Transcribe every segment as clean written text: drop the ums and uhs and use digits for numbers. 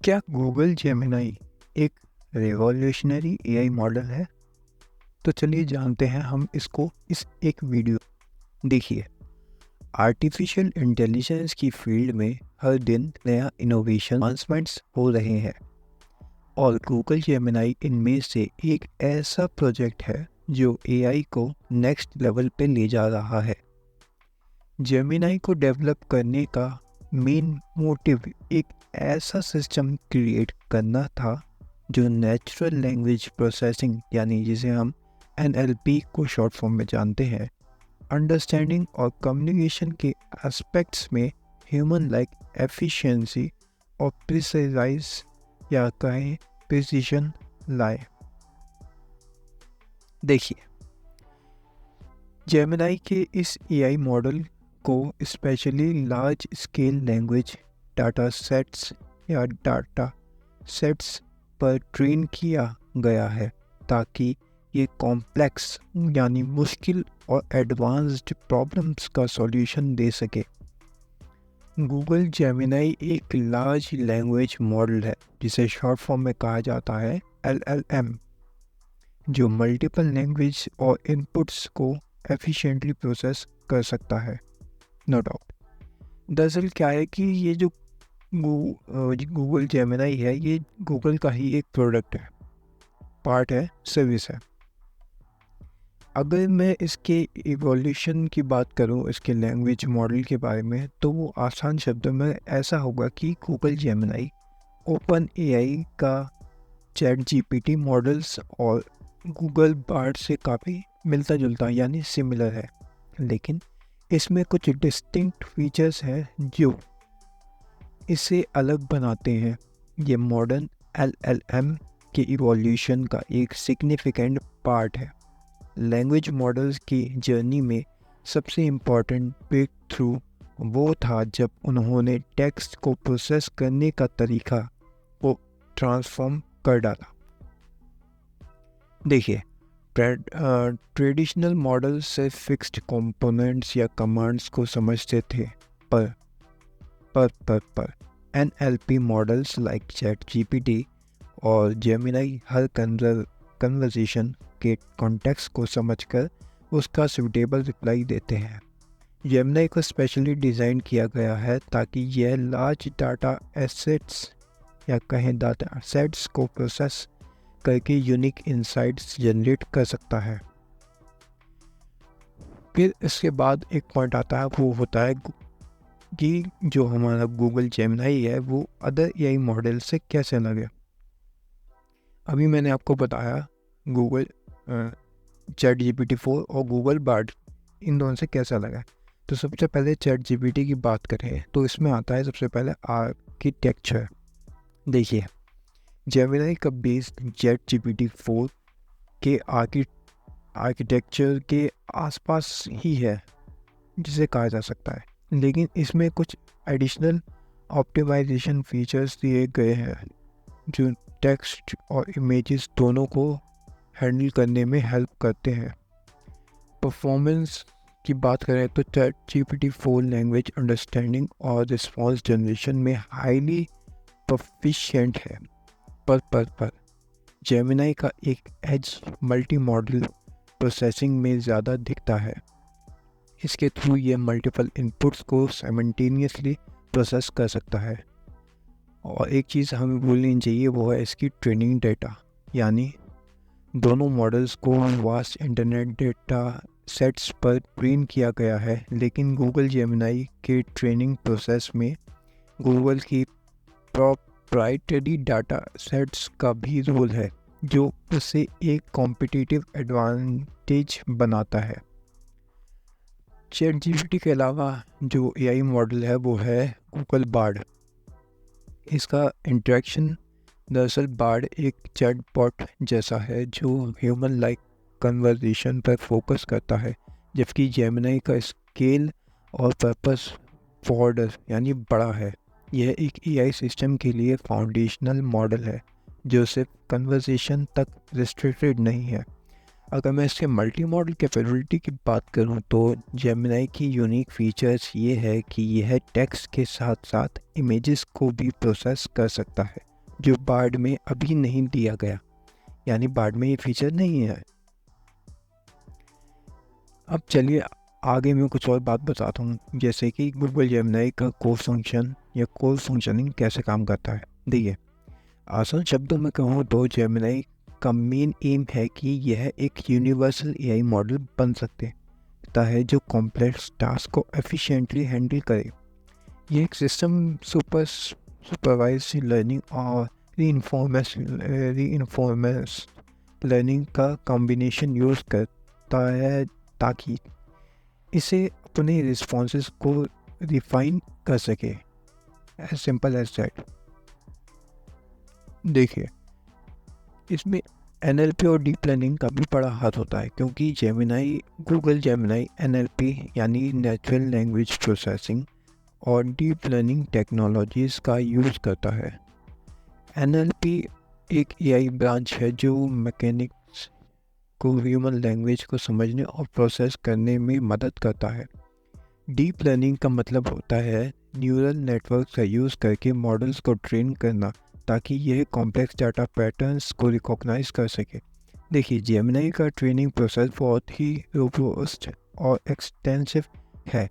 क्या Google Gemini एक revolutionary AI model है? तो चलिए जानते हैं हम इसको इस एक वीडियो। देखिए, आर्टिफिशियल इंटेलिजेंस की फील्ड में हर दिन नया इनोवेशन एडवांसमेंट्स हो रहे हैं और गूगल जेमिनाई इनमें से एक ऐसा प्रोजेक्ट है जो एआई को नेक्स्ट लेवल पे ले जा रहा है। जेमिनाई को डेवलप करने का मेन मोटिव एक ऐसा सिस्टम क्रिएट करना था जो नेचुरल लैंग्वेज प्रोसेसिंग यानी जिसे हम एनएलपी को शॉर्ट फॉर्म में जानते हैं, अंडरस्टैंडिंग और कम्युनिकेशन के एस्पेक्ट्स में ह्यूमन लाइक एफिशिएंसी और प्रिसाइज या कहें प्रिसीजन लाए। देखिए, जेमिनाई के इस एआई मॉडल को specially large scale language data sets या डाटा सेट्स पर ट्रेन किया गया है ताकि ये कॉम्प्लेक्स यानी मुश्किल और एडवांस्ड प्रॉब्लम्स का सॉल्यूशन दे सके। गूगल जेमिनाई एक लार्ज लैंग्वेज मॉडल है जिसे शॉर्ट फॉर्म में कहा जाता है एलएलएम, जो मल्टीपल लैंग्वेज और इनपुट्स को एफिशिएंटली प्रोसेस कर सकता है। No doubt. दरअसल क्या है कि ये जो गूगल जेमिनाई है, ये गूगल का ही एक प्रोडक्ट है, पार्ट है, सर्विस है। अगर मैं इसके इवोल्यूशन की बात करूं, इसके लैंग्वेज मॉडल के बारे में, तो वो आसान शब्दों में ऐसा होगा कि गूगल जेमिनाई ओपन एआई का चैट जीपीटी मॉडल्स और गूगल बार्ड से काफ़ी मिलता जुलता यानी सिमिलर है, लेकिन इसमें कुछ डिस्टिंक्ट फीचर्स हैं जो इसे अलग बनाते हैं। ये मॉडर्न एलएलएम के इवोल्यूशन का एक सिग्निफिकेंट पार्ट है। लैंग्वेज मॉडल्स की जर्नी में सबसे इम्पॉर्टेंट ब्रेक थ्रू वो था जब उन्होंने टेक्स्ट को प्रोसेस करने का तरीका को ट्रांसफॉर्म कर डाला। देखिए, ट्रेडिशनल मॉडल्स से फिक्स्ड कंपोनेंट्स या कमांड्स को समझते थे, पर NLP models like chat GPT और जेमिनाई हर कन्वर्सेशन के कॉन्टेक्स्ट को समझकर उसका सूटेबल रिप्लाई देते हैं। जेमिनाई को स्पेशली डिज़ाइन किया गया है ताकि यह लार्ज डाटा एसेट्स या कहें डाटा सेट्स को प्रोसेस करके यूनिक इंसाइट्स जनरेट कर सकता है। फिर इसके बाद एक पॉइंट आता है, वो होता है कि जो हमारा गूगल जेमिनाई है वो अदर एआई मॉडल से कैसे अलग है। अभी मैंने आपको बताया गूगल चैट जीपीटी 4 और गूगल बार्ड इन दोनों से कैसे अलग है। तो सबसे पहले चैट जीपीटी की बात करें तो इसमें आता है सबसे पहले आर्किटेक्चर। देखिए, जेमिनाई का बेस चैट जीपीटी 4 के आर्किटेक्चर के आसपास ही है जिसे कहा जा सकता है, लेकिन इसमें कुछ एडिशनल ऑप्टिमाइजेशन फीचर्स दिए गए हैं जो टेक्स्ट और इमेजेस दोनों को हैंडल करने में हेल्प करते हैं। परफॉर्मेंस की बात करें तो चैट जीपीटी 4 लैंग्वेज अंडरस्टैंडिंग और रिस्पॉन्स जनरेशन में हाईली प्रोफिशिएंट है, पर जेमिनाई का एक एज मल्टी मॉडल प्रोसेसिंग में ज़्यादा दिखता है। इसके थ्रू ये मल्टीपल इनपुट्स को साइमल्टेनियसली प्रोसेस कर सकता है। और एक चीज़ हमें भूलनी नहीं चाहिए, वो है इसकी ट्रेनिंग डेटा, यानी दोनों मॉडल्स को वास्ट इंटरनेट डेटा सेट्स पर ट्रेन किया गया है, लेकिन गूगल जेमिनाई के ट्रेनिंग प्रोसेस में गूगल की प्रोप्राइटरी डाटा सेट्स का भी रोल है जो उसे एक कॉम्पिटिटिव एडवांटेज बनाता है। चैट जीपीटी के अलावा जो एआई मॉडल है वो है गूगल बार्ड। इसका इंटरेक्शन दरअसल बार्ड एक चैटबॉट जैसा है जो ह्यूमन लाइक कन्वर्सेशन पर फोकस करता है, जबकि जेमिनाई का स्केल और पर्पस बॉर्डर यानी बड़ा है। यह एक एआई सिस्टम के लिए फाउंडेशनल मॉडल है जो सिर्फ कन्वर्सेशन तक रिस्ट्रिक्टेड नहीं है। अगर मैं इसके मल्टी मॉडल कैपेबिलिटी की बात करूं तो जेमिनाई की यूनिक फीचर्स ये है कि यह टेक्स्ट के साथ साथ इमेजेस को भी प्रोसेस कर सकता है जो बार्ड में अभी नहीं दिया गया, यानी बार्ड में ये फीचर नहीं है। अब चलिए आगे मैं कुछ और बात बताता हूँ, जैसे कि गूगल जेमिनी का कोर फंक्शन या कोर फंक्शनिंग कैसे काम करता है। देखिए, आसान शब्दों में कहूँ तो जेमिनी का मेन एम है कि यह एक यूनिवर्सल एआई मॉडल बन सकता है जो कॉम्प्लेक्स टास्क को एफिशिएंटली हैंडल करे। ये एक सिस्टम सुपरवाइज्ड लर्निंग और रीइंफोर्मेंस लर्निंग का कॉम्बिनेशन यूज़ करता है ताकि इसे अपने रिस्पॉन्सेस को रिफाइन कर सके। As simple as that. देखिए, इसमें एनएलपी और डीप लर्निंग का भी बड़ा हाथ होता है, क्योंकि गूगल जेमिनी एनएलपी यानी नेचुरल लैंग्वेज प्रोसेसिंग और डीप लर्निंग टेक्नोलॉजीज़ का यूज़ करता है। एनएलपी एक एआई ब्रांच है जो मैकेनिक्स को ह्यूमन लैंग्वेज को समझने और प्रोसेस करने में मदद करता है। डीप लर्निंग का मतलब होता है न्यूरल नेटवर्क का यूज़ करके मॉडल्स को ट्रेन करना ताकि यह कॉम्प्लेक्स डाटा पैटर्न्स को रिकॉग्नाइज कर सके। देखिए, जेमिनी का ट्रेनिंग प्रोसेस बहुत ही रोबस्ट और एक्सटेंसिव है।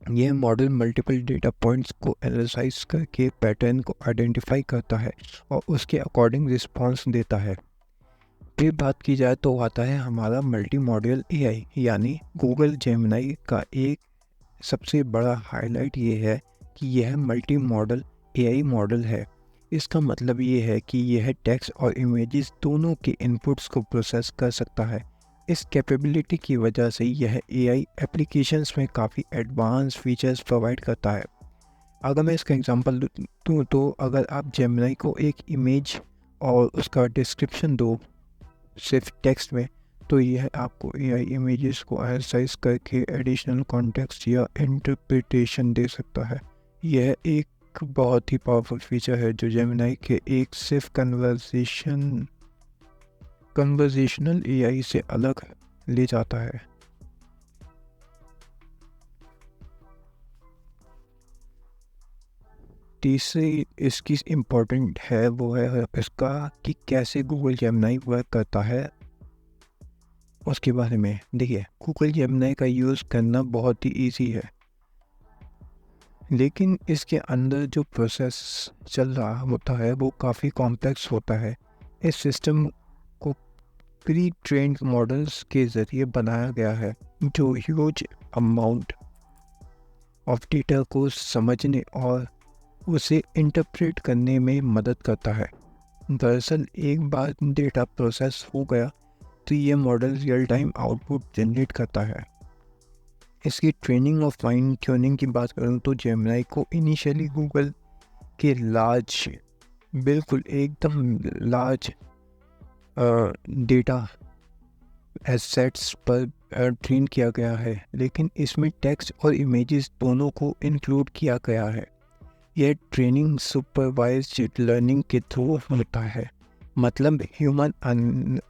यह मॉडल मल्टीपल डेटा पॉइंट्स को एनालाइज करके पैटर्न को आइडेंटिफाई करता है और उसके अकॉर्डिंग रिस्पॉन्स देता है। फिर बात की जाए तो आता है हमारा मल्टी मॉडल एआई, यानी गूगल जेमिनी का एक सबसे बड़ा हाईलाइट ये है कि यह मल्टी मॉडल एआई मॉडल है। इसका मतलब ये है कि यह टेक्स्ट और इमेजेस दोनों के इनपुट्स को प्रोसेस कर सकता है। इस कैपेबिलिटी की वजह से यह एआई एप्लीकेशंस में काफ़ी एडवांस फीचर्स प्रोवाइड करता है। अगर मैं इसका एग्जांपल दूँ तो अगर आप जेमिनी को एक इमेज और उसका डिस्क्रिप्शन दो सिर्फ टेक्स्ट में, तो यह आपको एआई इमेजेस को एनालाइज करके एडिशनल कॉन्टेक्स्ट या इंटरप्रिटेशन दे सकता है। यह एक बहुत ही पावरफुल फीचर है जो जेमिनी के एक सिर्फ कन्वर्सेशनल एआई से अलग ले जाता है। तीसरी इसकी इम्पोर्टेंट है वो है इसका कि कैसे गूगल जेमिनी वर्क करता है, उसके बारे में। देखिए, गूगल जेमिनी का यूज़ करना बहुत ही ईजी है, लेकिन इसके अंदर जो प्रोसेस चल रहा होता है वो काफ़ी कॉम्प्लेक्स होता है। इस सिस्टम को प्री ट्रेंड मॉडल्स के ज़रिए बनाया गया है जो ह्यूज अमाउंट ऑफ डेटा को समझने और उसे इंटरप्रेट करने में मदद करता है। दरअसल एक बार डेटा प्रोसेस हो गया तो ये model real time output generate करता है। इसकी ट्रेनिंग और फाइन ट्यूनिंग की बात करूँ तो जेमिनी को इनिशियली गूगल के बिल्कुल एकदम लार्ज डेटा एसेट्स पर ट्रेन किया गया है, लेकिन इसमें टेक्स्ट और इमेजेस दोनों को इंक्लूड किया गया है। यह ट्रेनिंग सुपरवाइज्ड लर्निंग के थ्रू होता है, मतलब ह्यूमन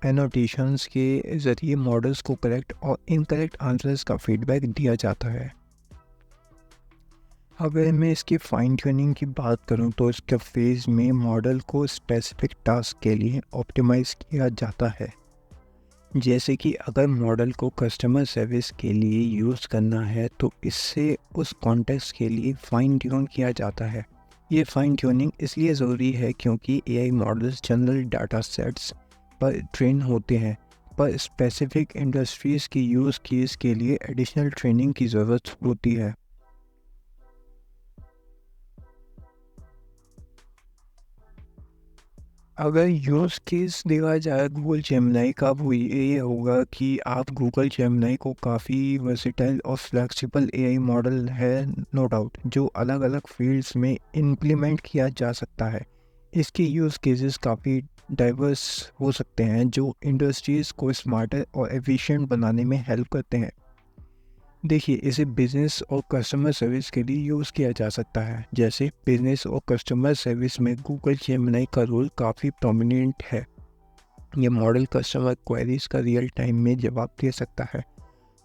एनोटेशंस के ज़रिए मॉडल्स को करेक्ट और इनकरेक्ट आंसर्स का फीडबैक दिया जाता है। अगर मैं इसकी फाइन ट्यूनिंग की बात करूं तो इसके फेज़ में मॉडल को स्पेसिफिक टास्क के लिए ऑप्टिमाइज़ किया जाता है। जैसे कि अगर मॉडल को कस्टमर सर्विस के लिए यूज़ करना है तो इससे उस कॉन्टेक्स्ट के लिए फाइन ट्यून किया जाता है। ये फाइन ट्यूनिंग इसलिए ज़रूरी है क्योंकि AI models general data sets पर ट्रेन होते हैं, पर स्पेसिफिक इंडस्ट्रीज़ की यूज़ केस के लिए एडिशनल ट्रेनिंग की ज़रूरत होती है। अगर यूज़ केस देखा जाए गूगल जेमिनी का, वो ये होगा कि आप गूगल जेमिनी को काफ़ी वर्सेटाइल और फ्लेक्सिबल एआई मॉडल है, नो डाउट, जो अलग अलग फील्ड्स में इम्प्लीमेंट किया जा सकता है। इसके यूज़ केसेस काफ़ी डाइवर्स हो सकते हैं जो इंडस्ट्रीज़ को स्मार्टर और एफिशिएंट बनाने में हेल्प करते हैं। देखिए, इसे बिज़नेस और कस्टमर सर्विस के लिए यूज़ किया जा सकता है। जैसे बिज़नेस और कस्टमर सर्विस में गूगल जेमिनी का रोल काफ़ी प्रोमिनेंट है। ये मॉडल कस्टमर क्वेरीज का रियल टाइम में जवाब दे सकता है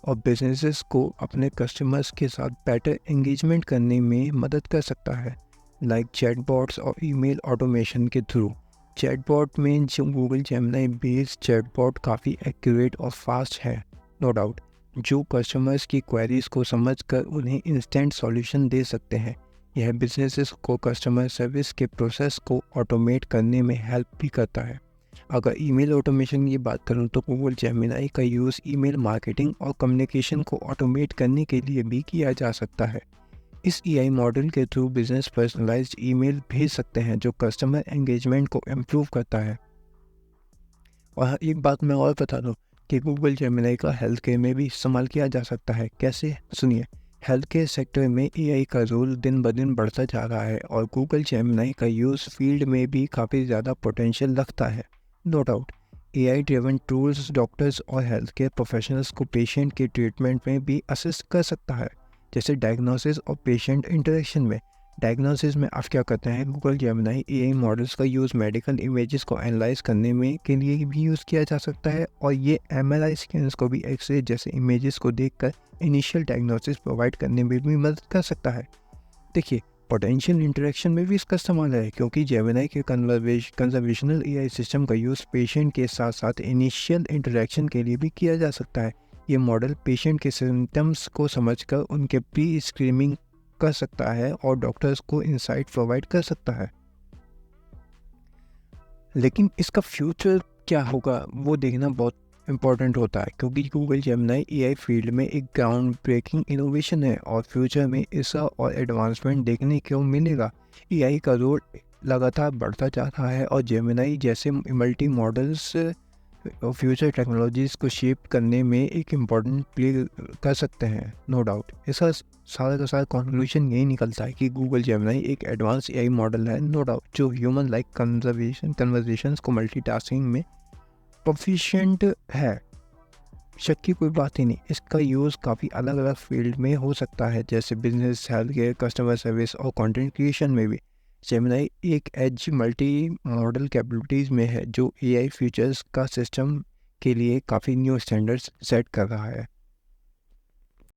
और बिजनेसेस को अपने कस्टमर्स के साथ बेटर एंगेजमेंट करने में मदद कर सकता है। लाइक चैटबॉट्स और ईमेल ऑटोमेशन के थ्रू। चैटबॉट में जो गूगल जेमिनी बेस्ड चैटबॉट काफ़ी एक्यूरेट और फास्ट है, नो डाउट, जो कस्टमर्स की क्वेरीज को समझकर उन्हें इंस्टेंट सॉल्यूशन दे सकते हैं। यह बिजनेसेस को कस्टमर सर्विस के प्रोसेस को ऑटोमेट करने में हेल्प भी करता है। अगर ईमेल ऑटोमेशन की बात करूं तो गूगल जेमिनी का यूज़ ईमेल मार्केटिंग और कम्युनिकेशन को ऑटोमेट करने के लिए भी किया जा सकता है। इस एआई मॉडल के थ्रू बिजनेस पर्सनलाइज्ड ईमेल भेज सकते हैं जो कस्टमर एंगेजमेंट को इम्प्रूव करता है। और एक बात मैं और बता दूं कि गूगल जेमिनी का हेल्थ केयर में भी इस्तेमाल किया जा सकता है। कैसे? सुनिए। हेल्थ केयर सेक्टर में एआई का रोल दिन ब दिन बढ़ता जा रहा है और गूगल जेमिनी का यूज़ फील्ड में भी काफ़ी ज़्यादा पोटेंशियल रखता है, no doubt. AI driven tools doctors और हेल्थ केयर प्रोफेशनल्स को पेशेंट के ट्रीटमेंट में भी असिस्ट कर सकता है, जैसे डायग्नोसिस और पेशेंट इंटरेक्शन में। डायग्नोसिस में आप क्या करते हैं, गूगल जेमिनी एआई मॉडल्स का यूज़ मेडिकल इमेजेस को एनालाइज करने में के लिए भी यूज़ किया जा सकता है और ये एमआरआई स्कैन्स को भी एक्सरे जैसे इमेजेस को देखकर इनिशियल डायग्नोसिस प्रोवाइड करने में भी मदद कर सकता है। देखिए, पोटेंशियल इंटरेक्शन में भी इसका इस्तेमाल है क्योंकि जेमिनी के कन्वर्सेशनल एआई सिस्टम का यूज़ पेशेंट के साथ साथ इनिशियल इंटरेक्शन के लिए भी किया जा सकता है। ये मॉडल पेशेंट के सिम्टम्स को समझकर उनके प्री स्क्रीनिंग कर सकता है और डॉक्टर्स को इंसाइट प्रोवाइड कर सकता है। लेकिन इसका फ्यूचर क्या होगा वो देखना बहुत इम्पोर्टेंट होता है क्योंकि गूगल जेमिनी एआई फील्ड में एक ग्राउंड ब्रेकिंग इनोवेशन है और फ्यूचर में इसका और एडवांसमेंट देखने को मिलेगा। एआई का रोल लगातार बढ़ता जा रहा है और जेमिनी जैसे मल्टी मॉडल्स फ्यूचर टेक्नोलॉजीज़ को शेप करने में एक इम्पॉर्टेंट प्ले कर सकते हैं, नो डाउट। इसका सारा का सारा कंक्लूजन यही निकलता है कि गूगल जेमिनी एक एडवांस एआई मॉडल है, नो डाउट, जो ह्यूमन लाइक कन्वर्सेशंस को मल्टीटास्किंग में प्रोफिशिएंट है। शक की कोई बात ही नहीं। इसका यूज़ काफ़ी अलग अलग फील्ड में हो सकता है जैसे business, health care, customer service और कंटेंट क्रिएशन में भी। जेमिनी एक एज मल्टी मॉडल कैपेबिलिटीज़ में है जो एआई फीचर्स का सिस्टम के लिए काफ़ी न्यू स्टैंडर्ड्स सेट कर रहा है।